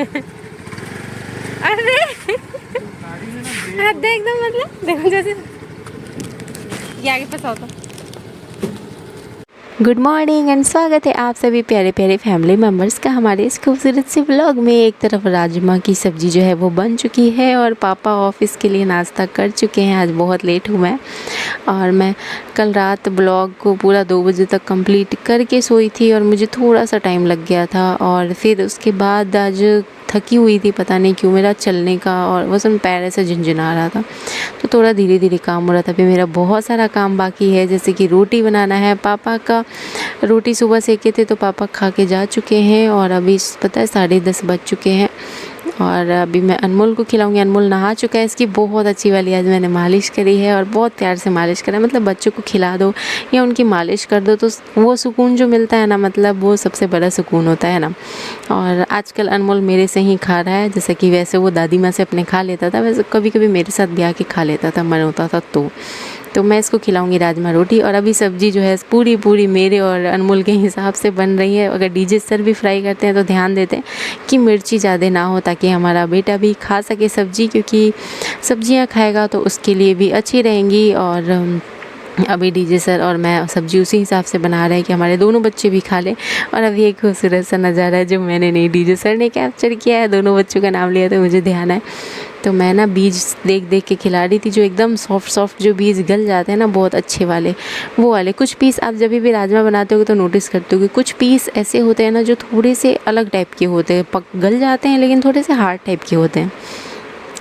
अरे देख दो, मतलब देखो जैसे ये आगे फंसा होता। गुड मॉर्निंग एंड स्वागत है आप सभी प्यारे प्यारे फैमिली मेम्बर्स का हमारे इस खूबसूरत से व्लॉग में। एक तरफ राजमा की सब्ज़ी जो है वो बन चुकी है और पापा ऑफिस के लिए नाश्ता कर चुके हैं। आज बहुत लेट हूँ मैं, और मैं कल रात ब्लॉग को पूरा 2 बजे तक कंप्लीट करके सोई थी और मुझे थोड़ा सा टाइम लग गया था। और फिर उसके बाद आज थकी हुई थी, पता नहीं क्यों मेरा चलने का और बस मैं पैर ऐसे झंझना रहा था, तो थोड़ा धीरे धीरे काम हो रहा था। अभी मेरा बहुत सारा काम बाकी है, जैसे कि रोटी बनाना है। पापा का रोटी सुबह सेके थे तो पापा खा के जा चुके हैं और अभी पता है 10:30 बज चुके हैं। और अभी मैं अनमोल को खिलाऊंगी। अनमोल नहा चुका है, इसकी बहुत अच्छी वाली आज मैंने मालिश करी है और बहुत प्यार से मालिश करा। मतलब बच्चों को खिला दो या उनकी मालिश कर दो तो वो सुकून जो मिलता है ना, मतलब वो सबसे बड़ा सुकून होता है ना। और आजकल अनमोल मेरे से ही खा रहा है, जैसे कि वैसे वो दादी माँ से अपने खा लेता था, वैसे कभी कभी मेरे साथ भी आके खा लेता था, मन होता था तो मैं इसको खिलाऊंगी राजमा रोटी। और अभी सब्ज़ी जो है पूरी मेरे और अनमोल के हिसाब से बन रही है। अगर डीजे सर भी फ्राई करते हैं तो ध्यान देते हैं कि मिर्ची ज़्यादा ना हो, ताकि हमारा बेटा भी खा सके सब्ज़ी, क्योंकि सब्जियां खाएगा तो उसके लिए भी अच्छी रहेंगी। और अभी डीजे सर और मैं सब्ज़ी उसी हिसाब से बना रहे हैं कि हमारे दोनों बच्चे भी खा लें। और अभी एक खूबसूरत सा नज़ारा है जो मैंने नहीं, डीजे सर ने कैप्चर किया है। दोनों बच्चों का नाम लिया तो मुझे ध्यान है। तो मैं ना बीज देख देख के खिला रही थी, जो एकदम सॉफ्ट जो बीज गल जाते हैं ना, बहुत अच्छे वाले, वो वाले। कुछ पीस आप जब भी राजमा बनाते हो तो नोटिस करते हो कि कुछ पीस ऐसे होते हैं ना जो थोड़े से अलग टाइप के होते हैं, पक गल जाते हैं लेकिन थोड़े से हार्ड टाइप के होते हैं,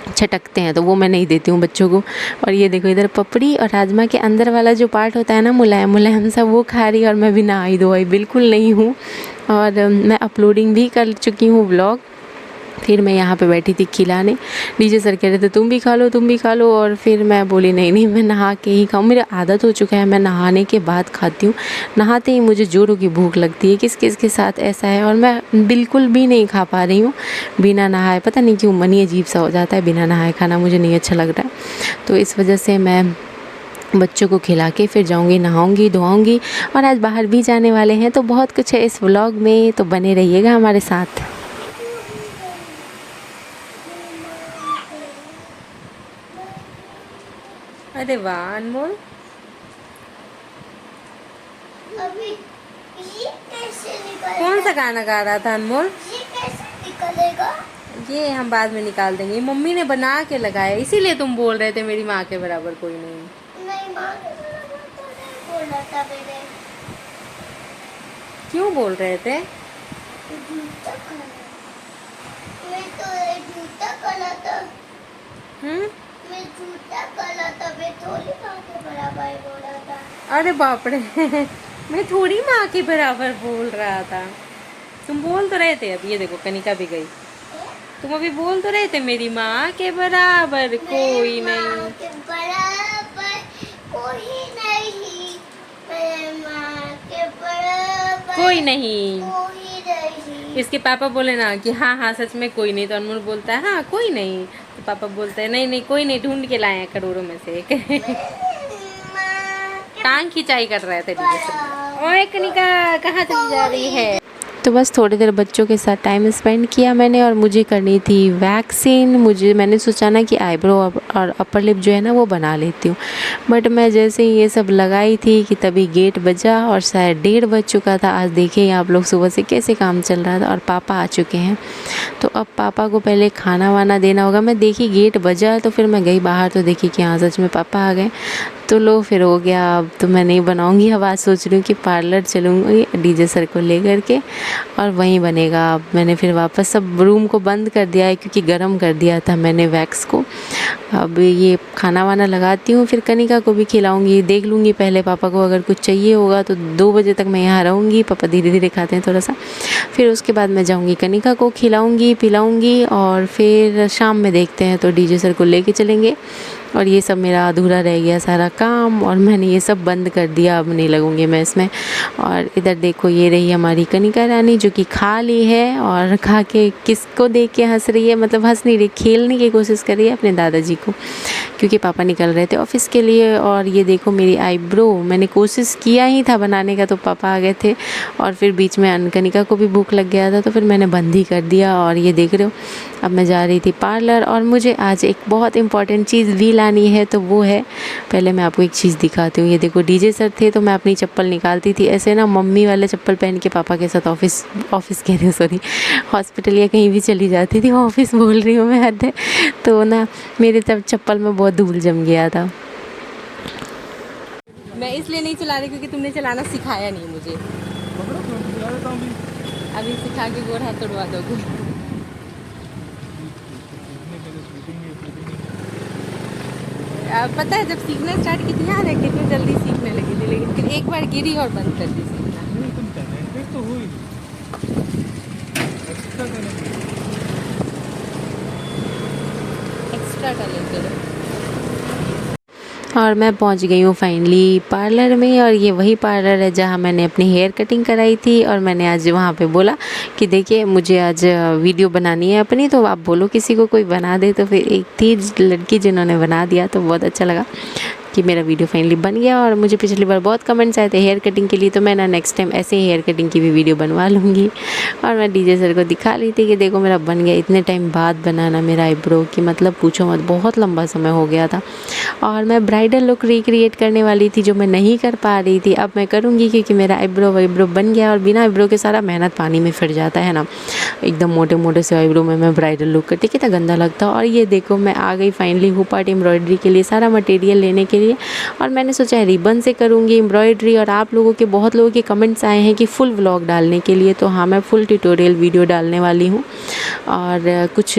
छटकते हैं, तो वो मैं नहीं देती हूँ बच्चों को। और ये देखो इधर पपड़ी और राजमा के अंदर वाला जो पार्ट होता है ना, मुलायम मुलायम सा, वो खा रही है। और मैं भी नहाई धोई बिल्कुल नहीं हूँ। और मैं अपलोडिंग भी कर चुकी हूँ व्लॉग। फिर मैं यहाँ पे बैठी थी खिलाने, डीजे सर कह रहे थे तुम भी खा लो। और फिर मैं बोली नहीं मैं नहा के ही खाऊँ। मेरा आदत हो चुका है, मैं नहाने के बाद खाती हूँ। नहाते ही मुझे जोरों की भूख लगती है, किस किस के साथ ऐसा है। और मैं बिल्कुल भी नहीं खा पा रही हूँ बिना नहाए, पता नहीं क्यों मन ही अजीब सा हो जाता है, बिना नहाए खाना मुझे नहीं अच्छा लग रहा है। तो इस वजह से मैं बच्चों को खिला के फिर जाऊंगी, नहाऊंगी धोआऊंगी। और आज बाहर भी जाने वाले हैं, तो बहुत कुछ है इस व्लॉग में, तो बने रहिएगा हमारे साथ। अरे वाह अनमोल, अभी ये कैसे निकलेगा? कौन सा गाना गा रहा था अनमोल? ये कैसे निकलेगा? ये हम बाद में निकाल देंगे, मम्मी ने बना के लगाया, इसीलिए तुम बोल रहे थे मेरी माँ के बराबर कोई नहीं। नहीं माँ के बराबर तो नहीं बोला था मैंने। क्यों बोल रहे थे? जूता खाना। मैं तो जूता खाना था। मैं जूता खाना था, मैं थोड़ी माँ के बराबर बोला था। अरे बाप रे मैं थोड़ी माँ के बराबर बोल रहा था, तुम बोल तो रहे थे। अब ये देखो कनिका भी गई, तुम अभी बोल तो रहे थे मेरी माँ के बराबर कोई नहीं। माँ के बराबर कोई नहीं, मेरे माँ के बराबर कोई नहीं। कोई नहीं। इसके पापा बोले ना कि हाँ हाँ सच में कोई नहीं, तो अनमोल बोलता है हाँ कोई नहीं, तो पापा बोलते हैं नहीं नहीं कोई नहीं, ढूंढ के लाए हैं करोड़ों में से एक टांग खिंचाई कर रहे थे डीजे से। ओए कनिका कहाँ चली जा रही है? तो बस थोड़ी देर बच्चों के साथ टाइम स्पेंड किया मैंने, और मुझे करनी थी वैक्सीन। मैंने सोचा ना कि आईब्रो और अपर लिप जो है ना वो बना लेती हूँ। बट मैं जैसे ही ये सब लगाई थी कि तभी गेट बजा और शायद 1:30 बज चुका था। आज देखिए आप लोग सुबह से कैसे काम चल रहा था। और पापा आ चुके हैं, तो अब पापा को पहले खाना वाना देना होगा। मैं देखी गेट बजा तो फिर मैं गई बाहर, तो देखी कि हाँ सच में पापा आ गए। तो लो फिर हो गया, अब तो मैं नहीं बनाऊंगी। अब आज सोच रही हूँ कि पार्लर चलूँगी डीजे सर को ले करके और वहीं बनेगा। अब मैंने फिर वापस सब रूम को बंद कर दिया है, क्योंकि गर्म कर दिया था मैंने वैक्स को। अब ये खाना वाना लगाती हूँ, फिर कनिका को भी खिलाऊंगी। देख लूँगी पहले पापा को अगर कुछ चाहिए होगा तो 2 बजे तक मैं यहाँ रहूँगी। पापा धीरे धीरे खाते हैं थोड़ा सा, फिर उसके बाद मैं जाऊँगी कनिका को खिलाऊँगी पिलाऊँगी। और फिर शाम में देखते हैं, तो डीजे सर को लेके चलेंगे और ये सब मेरा अधूरा रह गया सारा काम, और मैंने ये सब बंद कर दिया, अब नहीं लगूँगी मैं इसमें। और इधर देखो ये रही हमारी कनिका रानी जो कि खा ली है, और खा के किसको देख के हंस रही है, मतलब हंस नहीं रही, खेलने की कोशिश कर रही है अपने दादाजी को, क्योंकि पापा निकल रहे थे ऑफिस के लिए। और ये देखो मेरी आईब्रो, मैंने कोशिश किया ही था बनाने का, तो पापा आ गए थे, और फिर बीच में अनकनिका को भी भूख लग गया था, तो फिर मैंने बंद ही कर दिया। और ये देख रहे हो, अब मैं जा रही थी पार्लर, और मुझे आज एक बहुत इंपॉर्टेंट चीज़ भी लानी है, तो वो है, पहले मैं आपको एक चीज़ दिखाती हूँ। ये देखो डीजे सर थे, तो मैं अपनी चप्पल निकालती थी ऐसे ना, मम्मी वाले चप्पल पहन के पापा के साथ ऑफिस कह रही हूँ, सॉरी, हॉस्पिटल या कहीं भी चली जाती थी, ऑफिस बोल रही हूँ मैं, हद है। तो ना मेरे तब चप्पल में बहुत धूल जम गया था। मैं इसलिए नहीं चला रही क्योंकि तुमने चलाना सिखाया नहीं मुझे। अभी सिखा के गोर हाथ तोड़वा दोगे। पता है जब सीखना स्टार्ट की थी यार, कितनी जल्दी सीखने लगी थी, लेकिन फिर एक बार गिरी और बंद कर दी सीखना। एक्स्ट्रा टैलेंटेड है। और मैं पहुंच गई हूँ फाइनली पार्लर में, और ये वही पार्लर है जहाँ मैंने अपनी हेयर कटिंग कराई थी। और मैंने आज वहाँ पे बोला कि देखिए मुझे आज वीडियो बनानी है अपनी, तो आप बोलो किसी को कोई बना दे। तो फिर एक थी लड़की जिन्होंने बना दिया, तो बहुत अच्छा लगा कि मेरा वीडियो फाइनली बन गया। और मुझे पिछली बार बहुत कमेंट्स आए थे हेयर कटिंग के लिए, तो मैं ना नेक्स्ट टाइम ऐसे ही हेयर कटिंग की भी वीडियो बनवा लूँगी। और मैं डीजे सर को दिखा रही थी कि देखो मेरा बन गया, इतने टाइम बाद बनाना मेरा आईब्रो की, मतलब पूछो मत, बहुत लंबा समय हो गया था। और मैं ब्राइडल लुक रिक्रिएट करने वाली थी जो मैं नहीं कर पा रही थी, अब मैं करूँगी क्योंकि मेरा आईब्रो वाईब्रो बन गया। और बिना आईब्रो के सारा मेहनत पानी में फिर जाता है ना, एकदम मोटे मोटे से आईब्रो में मैं ब्राइडल लुक करती कितना गंदा लगता। और ये देखो मैं आ गई फाइनली हुप आर्ट एम्ब्रॉयडरी के लिए सारा मटेरियल लेने के लिए, और मैंने सोचा है रिबन से करूँगी एम्ब्रॉयडरी। और आप लोगों के बहुत लोगों के कमेंट्स आए हैं कि फुल व्लॉग डालने के लिए, तो हाँ मैं फुल ट्यूटोरियल वीडियो डालने वाली हूँ। और कुछ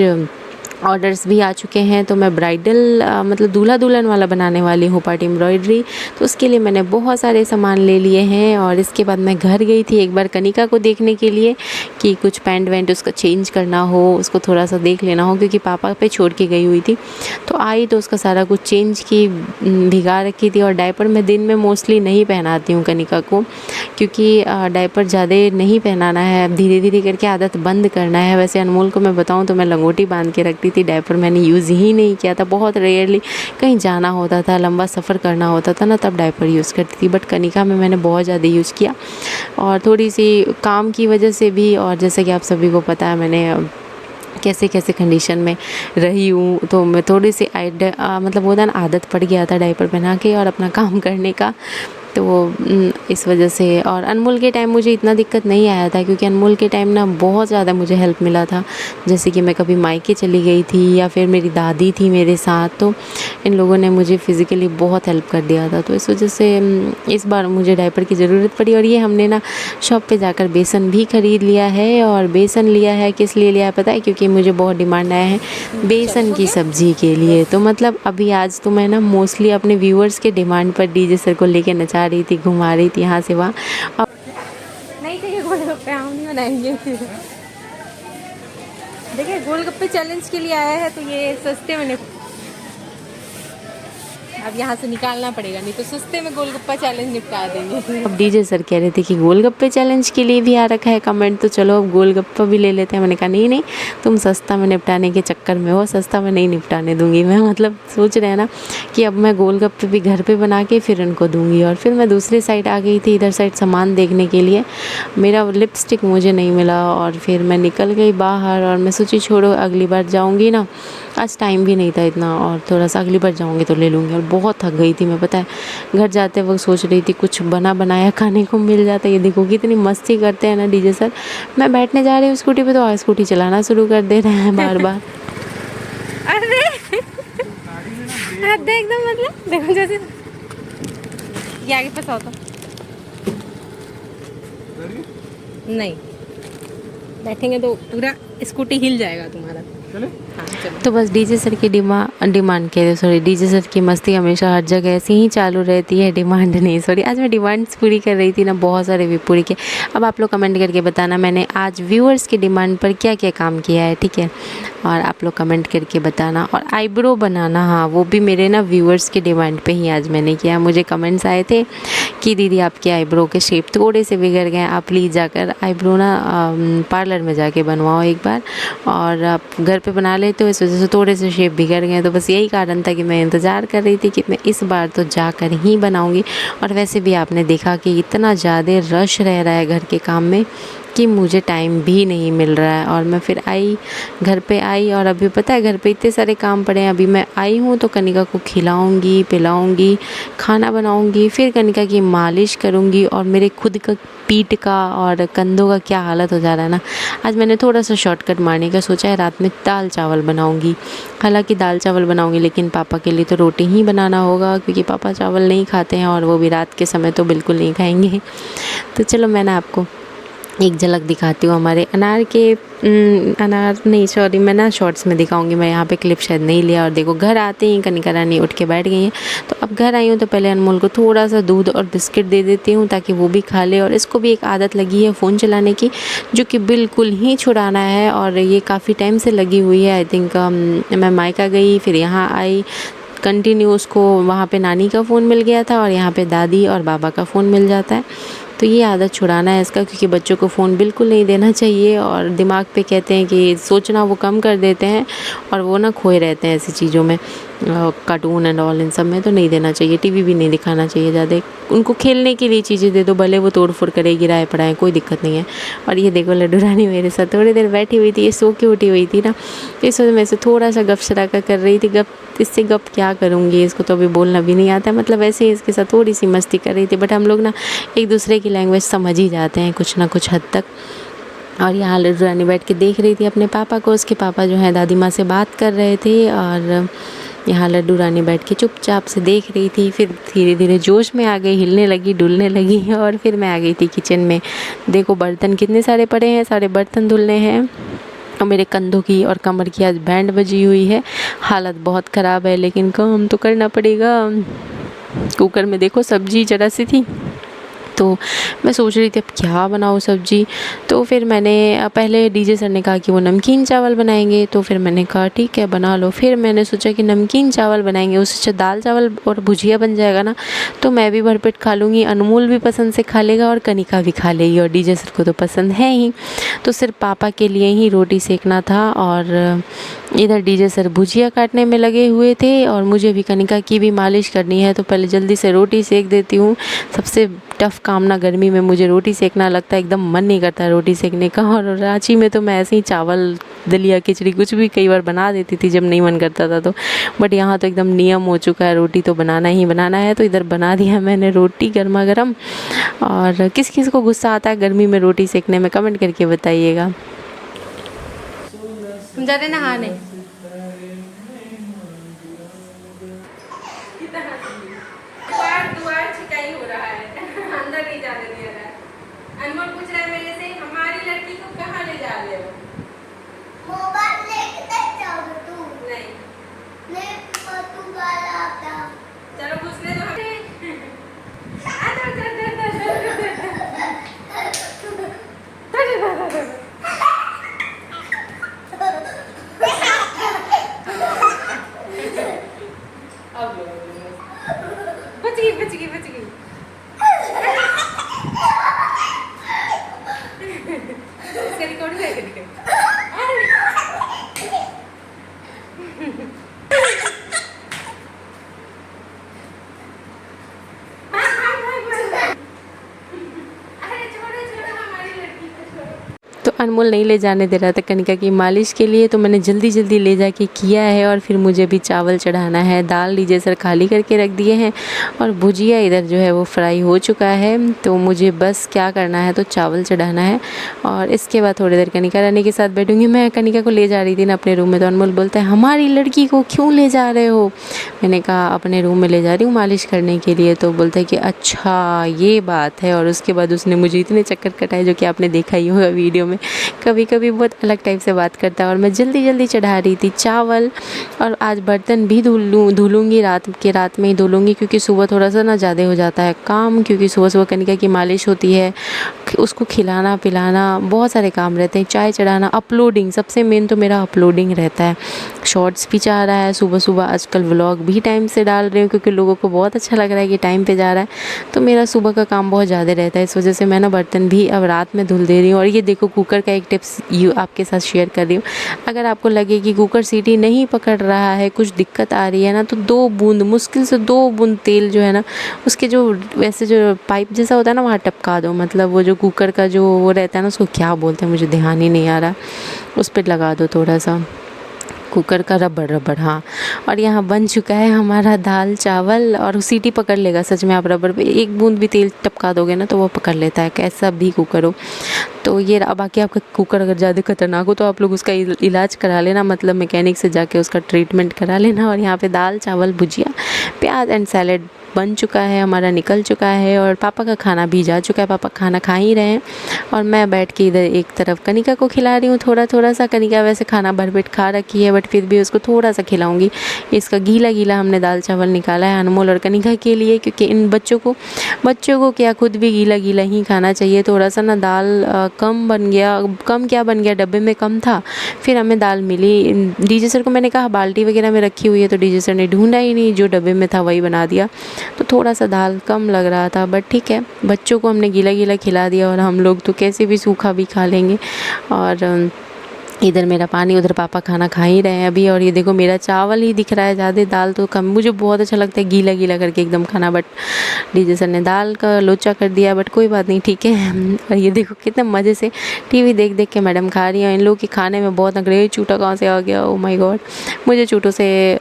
ऑर्डर्स भी आ चुके हैं, तो मैं ब्राइडल मतलब दूल्हा दुल्हन वाला बनाने वाली हूँ पार्टी एम्ब्रॉयडरी। तो उसके लिए मैंने बहुत सारे सामान ले लिए हैं। और इसके बाद मैं घर गई थी एक बार कनिका को देखने के लिए कि कुछ पैंट वैंट उसका चेंज करना हो, उसको थोड़ा सा देख लेना हो, क्योंकि पापा पे छोड़ के गई हुई थी। तो आई तो उसका सारा कुछ चेंज की, भिगा रखी थी। और डायपर मैं दिन में मोस्टली नहीं पहनाती हूँ कनिका को, क्योंकि डायपर ज़्यादा नहीं पहनाना है, धीरे धीरे करके आदत बंद करना है। वैसे अनमोल को मैं बताऊँ तो मैं लंगोटी बांध के रखती थी, डायपर मैंने यूज़ ही नहीं किया था, बहुत रेयरली कहीं जाना होता था, लंबा सफ़र करना होता था ना, तब डायपर यूज़ करती थी। बट कनिका में मैंने बहुत ज़्यादा यूज़ किया, और थोड़ी सी काम की वजह से भी, और जैसे कि आप सभी को पता है मैंने कैसे कैसे कंडीशन में रही हूँ, तो मैं थोड़ी सी मतलब वो ना आदत पड़ गया था डायपर पहना के और अपना काम करने का, तो इस वजह से। और अनमोल के टाइम मुझे इतना दिक्कत नहीं आया था, क्योंकि अनमोल के टाइम ना बहुत ज़्यादा मुझे हेल्प मिला था। जैसे कि मैं कभी मायके चली गई थी या फिर मेरी दादी थी मेरे साथ, तो इन लोगों ने मुझे फ़िज़िकली बहुत हेल्प कर दिया था। तो इस वजह से इस बार मुझे डायपर की ज़रूरत पड़ी। और ये हमने ना शॉप पे जाकर बेसन भी ख़रीद लिया है। और बेसन लिया है किस लिए लिया है पता है, क्योंकि मुझे बहुत डिमांड आया है बेसन की सब्ज़ी के लिए। तो मतलब अभी आज तो मैं ना मोस्टली अपने व्यूअर्स के डिमांड पर डीजे सर को लेके नचा रही थी, घुमा रही थी यहाँ से वहाँ। और नहीं चाहिए गोलगप्पे, हम नहीं बनाएंगे। देखिए गोलगप्पे चैलेंज के लिए आया है, तो ये सस्ते में अब यहाँ से निकालना पड़ेगा, नहीं तो सस्ते में गोलगप्पा चैलेंज निपटा देंगे। अब डीजे सर कह रहे थे कि गोलगप्पे चैलेंज के लिए भी आ रखा है कमेंट, तो चलो अब गोलगप्पा भी ले लेते हैं। मैंने कहा नहीं नहीं, तुम सस्ता में निपटाने के चक्कर में हो, सस्ता में नहीं निपटाने दूंगी मैं। मतलब सोच रहे हैं ना कि अब मैं गोलगप्पे भी घर पे बना के फिर उनको दूंगी। और फिर मैं दूसरी साइड आ गई थी, इधर साइड सामान देखने के लिए। मेरा लिपस्टिक मुझे नहीं मिला, और फिर मैं निकल गई बाहर। और मैं सोची छोड़ो अगली बार जाऊँगी ना, आज टाइम भी नहीं था इतना, और थोड़ा सा अगली बार जाऊँगी तो ले लूँगी। और बहुत थक गई थी मैं, पता है घर जाते वक्त सोच रही थी कुछ बना बनाया खाने को मिल जाता। ये देखो कितनी मस्ती करते हैं ना डीजे सर। मैं बैठने जा रही हूँ स्कूटी पे, तो स्कूटी चलाना शुरू कर दे रहे हैं बार बार। अरे देख दो, मतलब देखो जैसे ये आगे फंसा होता नहीं, बैठेंगे तो पूरा स्कूटी हिल जाएगा तुम्हारा। चले हाँ चलो। तो बस डीजे सर की डिमांड कह रहे, सॉरी, डीजे सर की मस्ती हमेशा हर जगह ऐसी ही चालू रहती है, डिमांड नहीं, सॉरी, आज मैं डिमांड्स पूरी कर रही थी ना, बहुत सारे भी पूरी किए। अब आप लोग कमेंट करके बताना मैंने आज व्यूअर्स की डिमांड पर क्या क्या काम किया है, ठीक है, और आप लोग कमेंट करके बताना। और आईब्रो बनाना, हाँ वो भी मेरे ना व्यूअर्स की डिमांड पे ही आज मैंने किया। मुझे कमेंट्स आए थे कि दीदी आपके आईब्रो के शेप थोड़े से बिगड़ गए, आप प्लीज़ जाकर आईब्रो ना पार्लर में जाके बनवाओ एक बार, और आप घर पे बना लेते हो इस वजह से थोड़े से शेप बिगड़ गए। तो बस यही कारण था कि मैं इंतज़ार कर रही थी कि मैं इस बार तो जाकर ही बनाऊंगी। और वैसे भी आपने देखा कि इतना ज़्यादा रश रह रहा है घर के काम में कि मुझे टाइम भी नहीं मिल रहा है। और मैं फिर आई, घर पे आई, और अभी पता है घर पे इतने सारे काम पड़े हैं। अभी मैं आई हूँ तो कनिका को खिलाऊंगी, पिलाऊंगी, खाना बनाऊंगी, फिर कनिका की मालिश करूंगी। और मेरे खुद का पीठ का और कंधों का क्या हालत हो जा रहा है ना। आज मैंने थोड़ा सा शॉर्टकट मारने का सोचा है, रात में दाल चावल बनाऊंगी। हालांकि दाल चावल बनाऊंगी लेकिन पापा के लिए तो रोटी ही बनाना होगा, क्योंकि पापा चावल नहीं खाते हैं, और वो भी रात के समय तो बिल्कुल नहीं खाएंगे। तो चलो मैं ना आपको एक झलक दिखाती हूँ हमारे अनार के, अनार नहीं सॉरी, मैं ना शॉर्ट्स में दिखाऊंगी। मैं यहाँ पे क्लिप शायद नहीं लिया। और देखो घर आते ही कनिका रानी उठ के बैठ गई हैं। तो अब घर आई हूँ तो पहले अनमोल को थोड़ा सा दूध और बिस्किट दे देती हूँ ताकि वो भी खा ले। और इसको भी एक आदत लगी है फ़ोन चलाने की, जो कि बिल्कुल ही छुड़ाना है, और ये काफ़ी टाइम से लगी हुई है। आई थिंक मैं मायका गई, फिर यहाँ आई, कंटिन्यू उसको वहाँ पे नानी का फ़ोन मिल गया था, और यहाँ पे दादी और बाबा का फ़ोन मिल जाता है। तो ये आदत छुड़ाना है इसका, क्योंकि बच्चों को फ़ोन बिल्कुल नहीं देना चाहिए। और दिमाग पे कहते हैं कि सोचना वो कम कर देते हैं, और वो ना खोए रहते हैं ऐसी चीज़ों में, कार्टून एंड ऑल, इन सब में तो नहीं देना चाहिए। टीवी भी नहीं दिखाना चाहिए ज़्यादा। उनको खेलने के लिए चीज़ें दे दो, भले वो तोड़ फोड़ करे, गिराए पड़ाएँ, कोई दिक्कत नहीं है। और ये देखो लड्डू रानी मेरे साथ थोड़ी देर बैठी हुई थी, ये सो के उठी हुई थी ना, इस वजह मैं से थोड़ा सा गप शराका कर रही थी। इससे गप क्या करूँगी, इसको तो अभी बोलना भी नहीं आता, मतलब ऐसे ही इसके साथ थोड़ी सी मस्ती कर रही थी। बट हम लोग ना एक दूसरे की लैंग्वेज समझ ही जाते हैं कुछ ना कुछ हद तक। और यहाँ लड्डू रानी बैठ के देख रही थी अपने पापा को, उसके पापा जो हैं दादी माँ से बात कर रहे थे, और यहाँ लड्डू रानी बैठ के चुपचाप से देख रही थी। फिर धीरे धीरे जोश में आ गई, हिलने लगी, डुलने लगी, और फिर मैं आ गई थी किचन में। देखो बर्तन कितने सारे पड़े हैं, सारे बर्तन धुलने हैं। और मेरे कंधों की और कमर की आज बैंड बजी हुई है, हालत बहुत ख़राब है, लेकिन काम तो करना पड़ेगा। कुकर में देखो सब्जी जरा सी थी, तो मैं सोच रही थी अब क्या बनाऊँ सब्जी। तो फिर मैंने पहले डीजे सर ने कहा कि वो नमकीन चावल बनाएंगे, तो फिर मैंने कहा ठीक है बना लो। फिर मैंने सोचा कि नमकीन चावल बनाएंगे, उससे दाल चावल और भुजिया बन जाएगा ना, तो मैं भी भरपेट खा लूँगी, अनमोल भी पसंद से खा लेगा और कनिका भी खा लेगी, और डीजे सर को तो पसंद है ही। तो सिर्फ पापा के लिए ही रोटी सेकना था, और इधर डीजे सर भुजिया काटने में लगे हुए थे, और मुझे भी कनिका की भी मालिश करनी है। तो पहले जल्दी से रोटी सेक देती हूँ। सबसे टफ़ काम ना गर्मी में मुझे रोटी सेकना लगता है, एकदम मन नहीं करता रोटी सेकने का। और रांची में तो मैं ऐसे ही चावल, दलिया, खिचड़ी कुछ भी कई बार बना देती थी जब नहीं मन करता था तो। बट यहाँ तो एकदम नियम हो चुका है, रोटी तो बनाना ही बनाना है। तो इधर बना दिया मैंने रोटी गर्मा गर्म। और किस किस को गुस्सा आता है गर्मी में रोटी सेकने में, कमेंट करके बताइएगा। तुम जा रहे नहाने? द्वार छिटाई हो रहा है, अंदर नहीं जाने दे रहा है। अनमोल पूछ रहा है मेरे से, हमारी लड़की को कहाँ ले जा रहे हो? मोबाइल लेके जाओगे तू? नहीं तू गाला आता। चलो घुसने दो। बच गई। इसका रिकॉर्ड है क्या? तो अनमोल नहीं ले जाने दे रहा था कनिका की मालिश के लिए, तो मैंने जल्दी जल्दी ले जाके किया है। और फिर मुझे भी चावल चढ़ाना है। दाल डीजे सर खाली करके रख दिए हैं, और भुजिया इधर जो है वो फ्राई हो चुका है। तो मुझे बस क्या करना है, तो चावल चढ़ाना है, और इसके बाद थोड़ी देर कनिका रानी के साथ बैठूंगी। मैं कनिका को ले जा रही थी ना अपने रूम में, तो अनमोल बोलता है हमारी लड़की को क्यों ले जा रहे हो? मैंने कहा अपने रूम में ले जा रही हूँ मालिश करने के लिए। तो बोलता है कि अच्छा ये बात है। और उसके बाद उसने मुझे इतने चक्कर कटाए जो कि आपने देखा ही होगा वीडियो में। कभी कभी बहुत अलग टाइप से बात करता है। और मैं जल्दी जल्दी चढ़ा रही थी चावल, और आज बर्तन भी धुलूँगी, रात में ही धुलूँगी, क्योंकि सुबह थोड़ा सा ना ज़्यादा हो जाता है काम, क्योंकि सुबह सुबह कनिका की मालिश होती है, उसको खिलाना पिलाना, बहुत सारे काम रहते हैं, चाय चढ़ाना, अपलोडिंग, सबसे मेन तो मेरा अपलोडिंग रहता है। शॉर्ट्स भी जा रहा है सुबह सुबह, आजकल व्लॉग भी टाइम से डाल रही हूँ क्योंकि लोगों को बहुत अच्छा लग रहा है कि टाइम पे जा रहा है। तो मेरा सुबह का काम बहुत ज़्यादा रहता है, इस वजह से मैं ना बर्तन भी अब रात में धुल दे रही हूँ। और ये देखो कुकर का एक टिप्स आपके साथ शेयर कर रही हूँ। अगर आपको लगे कि कुकर सीटी नहीं पकड़ रहा है, कुछ दिक्कत आ रही है ना, तो 2 बूंद, मुश्किल से 2 बूंद तेल जो है ना, उसके जो वैसे जो पाइप जैसा होता है ना, वहाँ टपका दो, मतलब वो जो कुकर का जो वो रहता है ना, उसको क्या बोलते हैं मुझे ध्यान ही नहीं आ रहा, उस पर लगा दो थोड़ा सा, कुकर का रबड़, हाँ। और यहाँ बन चुका है हमारा दाल चावल, और सीटी पकड़ लेगा सच में। आप रबड़ पे 1 बूंद भी तेल टपका दोगे ना तो वो पकड़ लेता है, कैसा भी कुकर हो। तो ये बाकी आपका कुकर अगर ज़्यादा खतरनाक हो तो आप लोग उसका इलाज करा लेना, मतलब मैकेनिक से जाके उसका ट्रीटमेंट करा लेना। और यहाँ पे दाल चावल भुजिया प्याज एंड सैलेड बन चुका है हमारा, निकल चुका है, और पापा का खाना भी जा चुका है, पापा खाना खा ही रहे हैं। और मैं बैठ के इधर एक तरफ कनिका को खिला रही हूँ थोड़ा सा। कनिका वैसे खाना भरपेट खा रखी है, बट फिर भी उसको थोड़ा सा खिलाऊंगी। इसका गीला हमने दाल चावल निकाला है अनमोल और कनिका के लिए, क्योंकि इन बच्चों को क्या खुद भी गीला ही खाना चाहिए। थोड़ा सा ना दाल कम बन गया, डब्बे में कम था, फिर हमें दाल मिली। डीजे सर को मैंने कहा बाल्टी वगैरह में रखी हुई है, तो डीजे सर ने ढूंढा ही नहीं, जो डब्बे में था वही बना दिया। तो थोड़ा सा दाल कम लग रहा था, बट ठीक है, बच्चों को हमने गीला खिला दिया, और हम लोग तो कैसे भी सूखा भी खा लेंगे। और इधर मेरा पानी, उधर पापा खाना खा ही रहे हैं अभी। और ये देखो मेरा चावल ही दिख रहा है ज़्यादा, दाल तो कम। मुझे बहुत अच्छा लगता है गीला करके एकदम खाना, बट डीजे सर ने दाल का लोचा कर दिया, बट कोई बात नहीं, ठीक है। और ये देखो कितने मज़े से टीवी देख के मैडम खा रही हैं। इन लोग के खाने में बहुत अंग्रेज, चूटा कहाँ से आ गया, ओ माय गॉड। मुझे चूटों से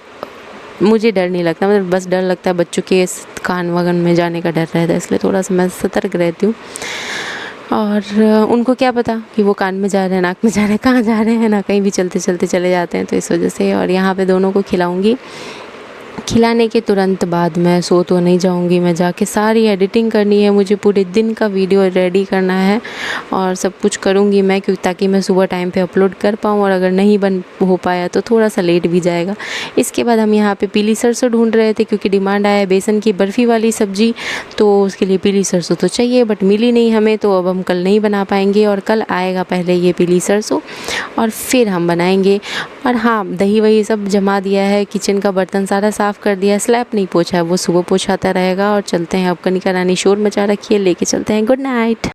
मुझे डर नहीं लगता, मतलब बस डर लगता है बच्चों के कान वगन में जाने का डर रहता है, इसलिए थोड़ा सा मैं सतर्क रहती हूँ। और उनको क्या पता कि वो कान में जा रहे हैं, नाक में जा रहे हैं, कहाँ जा रहे हैं ना, कहीं भी चलते चले जाते हैं, तो इस वजह से। और यहाँ पे दोनों को खिलाऊंगी। खिलाने के तुरंत बाद मैं सो तो नहीं जाऊंगी, मैं जाके सारी एडिटिंग करनी है, मुझे पूरे दिन का वीडियो रेडी करना है, और सब कुछ करूंगी मैं, क्योंकि ताकि मैं सुबह टाइम पे अपलोड कर पाऊँ। और अगर नहीं बन हो पाया तो थोड़ा सा लेट भी जाएगा। इसके बाद हम यहाँ पे पीली सरसों ढूंढ रहे थे, क्योंकि डिमांड आया है बेसन की बर्फ़ी वाली सब्ज़ी, तो उसके लिए पीली सरसों तो चाहिए, बट मिली नहीं हमें, तो अब हम कल नहीं बना पाएंगे, और कल आएगा पहले ये पीली सरसों, और फिर हम बनाएंगे। और हाँ, दही वही सब जमा दिया है, किचन का बर्तन सारा साफ़ कर दिया है, स्लैब नहीं पोछा है, वो सुबह पोछाता रहेगा। और चलते हैं, अब कनिका रानी शोर मचा रखी है, लेके चलते हैं। Good night.